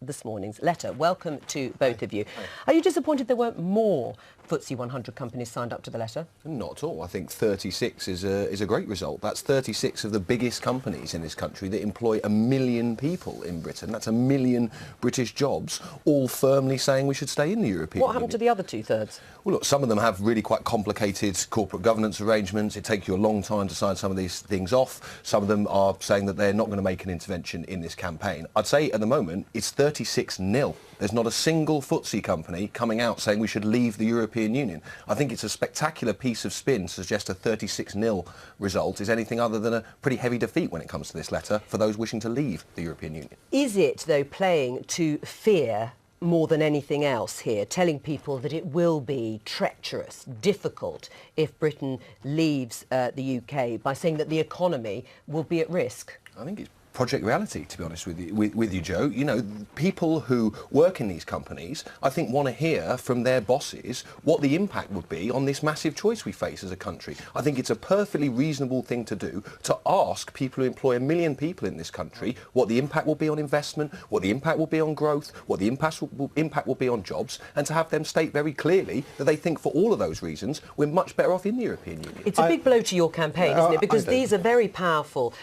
this morning's letter. Welcome to both of you. Are you disappointed there weren't more FTSE 100 companies signed up to the letter? Not at all. I think 36 is a great result. That's 36 of the biggest companies in this country that employ 1 million people in Britain. That's 1 million British jobs, all firmly saying we should stay in the European Union. What happened to the other two-thirds? Well, look, some of them have really quite complicated corporate governance arrangements. It takes you a long time to sign some of these things off. Some of them are saying that they're not going to make an intervention in this campaign. I'd say at the moment it's 36-0. There's not a single FTSE company coming out saying we should leave the European Union. I think it's a spectacular piece of spin to suggest a 36-0 result is anything other than a pretty heavy defeat when it comes to this letter for those wishing to leave the European Union. Is it, though, playing to fear more than anything else here, telling people that it will be treacherous, difficult if Britain leaves the UK by saying that the economy will be at risk? I think it's project reality, to be honest with you, Joe. You know, people who work in these companies, I think, want to hear from their bosses what the impact would be on this massive choice we face as a country. I think it's a perfectly reasonable thing to do, to ask people who employ 1 million people in this country what the impact will be on investment, what the impact will be on growth, what the impact will be on jobs, and to have them state very clearly that they think for all of those reasons we're much better off in the European Union. It's a big blow to your campaign, isn't it? Because these are very powerful,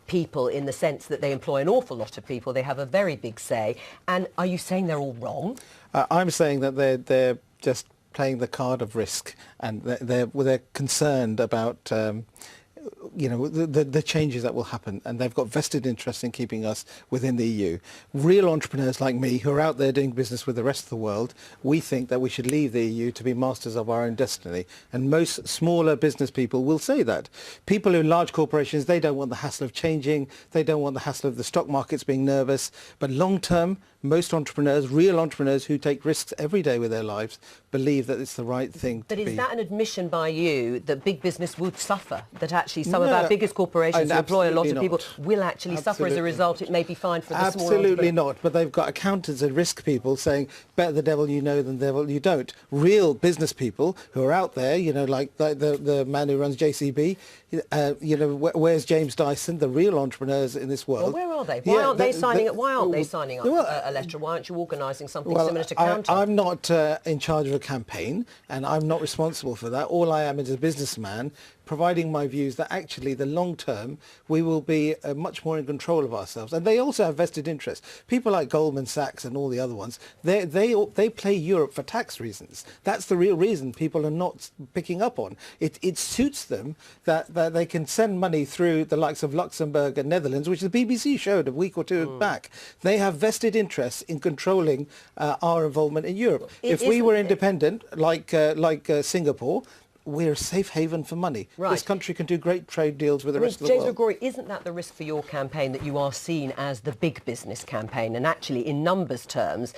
people in the sense that they employ an awful lot of people. They have a very big say. And are you saying they're all wrong? I'm saying that they're just playing the card of risk, and they're concerned about the changes that will happen, and they've got vested interest in keeping us within the EU. Real entrepreneurs like me, who are out there doing business with the rest of the world, we think that we should leave the EU to be masters of our own destiny. And most smaller business people will say that. People in large corporations, they don't want the hassle of changing, they don't want the hassle of the stock markets being nervous. But long term, most entrepreneurs, real entrepreneurs who take risks every day with their lives, believe that it's the right thing to be. But is that an admission by you that big business would suffer? That actually some of our biggest corporations who employ a lot of people will actually suffer as a result? It may be fine for the smaller... Absolutely not. But they've got accountants and risk people saying, better the devil you know than the devil you don't. Real business people who are out there, like the man who runs JCB, where's James Dyson, the real entrepreneurs in this world? Well, where are they? Why aren't they signing up? Why aren't they signing up a letter? Why aren't you organising something similar to Counter? I'm not in charge of a campaign, and I'm not responsible for that. All I am is a businessman providing my views that actually the long term we will be much more in control of ourselves. And they also have vested interests. People like Goldman Sachs and all the other ones, they play Europe for tax reasons. That's the real reason people are not picking up on. It suits them that they can send money through the likes of Luxembourg and Netherlands, which the BBC showed a week or two back. They have vested interests in controlling our involvement in Europe. If we were independent, like Singapore, we're a safe haven for money. Right. This country can do great trade deals with the rest of the world. James McGrory, isn't that the risk for your campaign, that you are seen as the big business campaign? And actually, in numbers terms,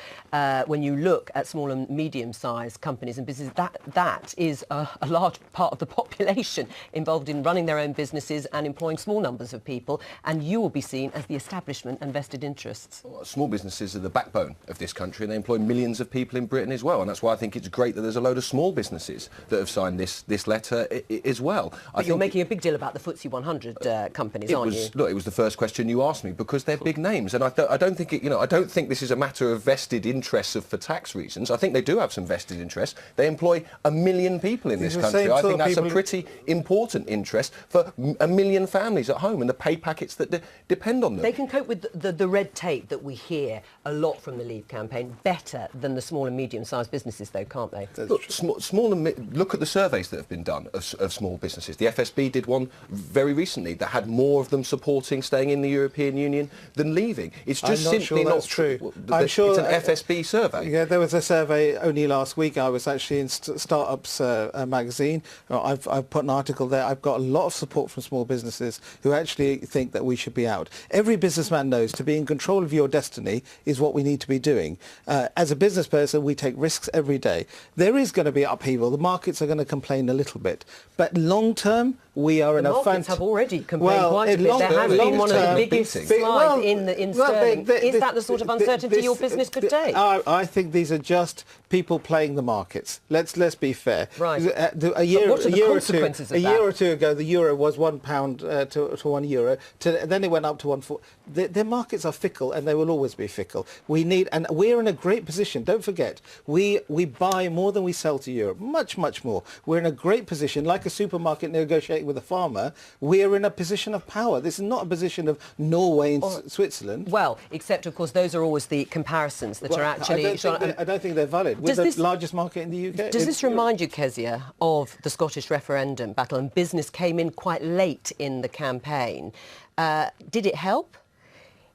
when you look at small and medium-sized companies and businesses, that is a large part of the population involved in running their own businesses and employing small numbers of people, and you will be seen as the establishment and vested interests. Well, small businesses are the backbone of this country, and they employ millions of people in Britain as well, and that's why I think it's great that there's a load of small businesses that have signed this letter as well. But you're making a big deal about the FTSE 100 companies, aren't you? Look, it was the first question you asked me because they're big names, and I don't think I don't think this is a matter of vested interests for tax reasons. I think they do have some vested interests. They employ 1 million people in this country. I think that's a pretty important interest for 1 million families at home and the pay packets that depend on them. They can cope with the red tape that we hear a lot from the Leave campaign better than the small and medium-sized businesses, though, can't they? Look, look at the surveys that have been done of small businesses. The FSB did one very recently that had more of them supporting staying in the European Union than leaving. It's just simply not true. I'm sure it's an FSB survey. Yeah, there was a survey only last week. I was actually in Startups magazine. I've put an article there. I've got a lot of support from small businesses who actually think that we should be out. Every businessman knows to be in control of your destiny is what we need to be doing. As a business person, we take risks every day. There is going to be upheaval. The markets are going to complain a little bit. But long term, we are in the a markets have already complained quite a bit. There has been one of the biggest slides in sterling. Is that the sort of uncertainty your business could take? I think these are just people playing the markets. Let's be fair. Right. A year what are the consequences of that? A year or two ago, the euro was £1 to €1. Then it went up to 1.4. The markets are fickle, and they will always be fickle. And we're in a great position. Don't forget, we buy more than we sell to Europe. Much, much more. We're in a great position, like a supermarket negotiating with a farmer. We're in a position of power. This is not a position of Norway and Switzerland. Well, except of course those are always the comparisons that are actually. I don't think they're valid. We're the largest market in the UK. Does this remind you, Kezia, of the Scottish referendum battle? And business came in quite late in the campaign. Did it help?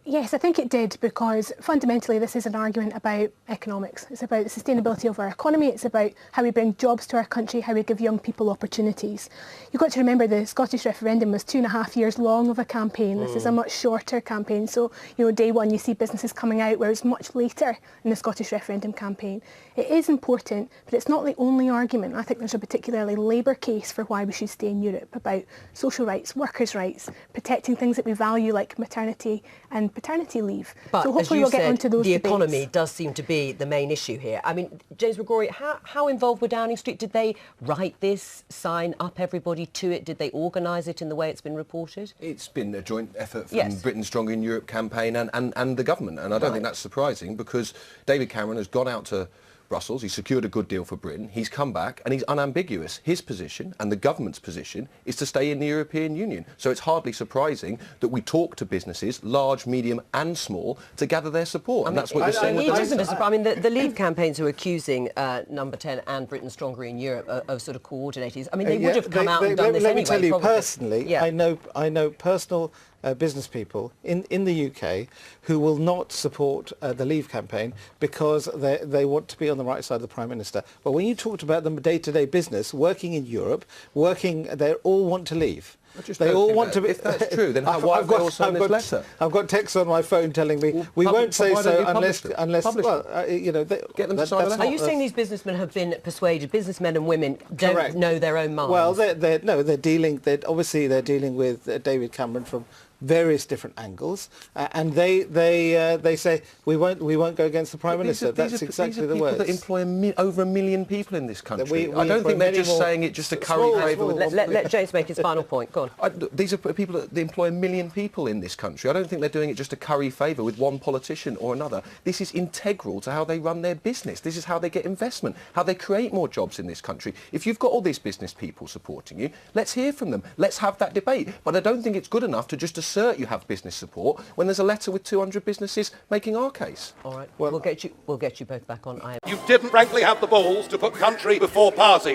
Yes, I think it did, because fundamentally this is an argument about economics. It's about the sustainability of our economy. It's about how we bring jobs to our country, how we give young people opportunities. You've got to remember the Scottish referendum was 2.5 years long of a campaign. This is a much shorter campaign. So, day one you see businesses coming out, whereas much later in the Scottish referendum campaign. It is important, but it's not the only argument. I think there's a particularly Labour case for why we should stay in Europe, about social rights, workers' rights, protecting things that we value like maternity and paternity leave. But so hopefully as you we'll get onto those the debates. economy does seem to be the main issue here. I mean, James McGrory, how involved were Downing Street? Did they write this, sign up everybody to it? Did they organise it in the way it's been reported? It's been a joint effort from Britain Stronger in Europe campaign and the government, and I don't think that's surprising, because David Cameron has gone out to Brussels, he's secured a good deal for Britain, he's come back and he's unambiguous. His position and the government's position is to stay in the European Union. So it's hardly surprising that we talk to businesses, large, medium and small, to gather their support. And that's what you're saying. It isn't a surprise. I mean, the Leave campaigns who are accusing Number 10 and Britain Stronger in Europe of sort of coordinating. I mean, they would have come out and done this anyway. Let me tell you probably. personally, I know personal business people in the UK who will not support the Leave campaign because they want to be on the right side of the Prime Minister. But when you talked about the day-to-day business, working in Europe, they all want to leave. They all want to be. If that's true, then why have they all signed this letter? I've got texts on my phone telling me we won't say so unless get them to sign a letter. Are you saying these businessmen have been persuaded? Businessmen and women don't know their own minds. Well, they're dealing with David Cameron from various different angles, and they say we won't go against the Prime Minister. That's exactly the words. These are people that employ over 1 million people in this country. I don't think they're just saying it just to curry favour. Let James make his final point. Go on. These are people that employ 1 million people in this country. I don't think they're doing it just to curry favour with one politician or another. This is integral to how they run their business. This is how they get investment, how they create more jobs in this country. If you've got all these business people supporting you, let's hear from them. Let's have that debate. But I don't think it's good enough to just assert you have business support when there's a letter with 200 businesses making our case. All right. Well, we'll get you both back on. You didn't frankly have the balls to put country before party.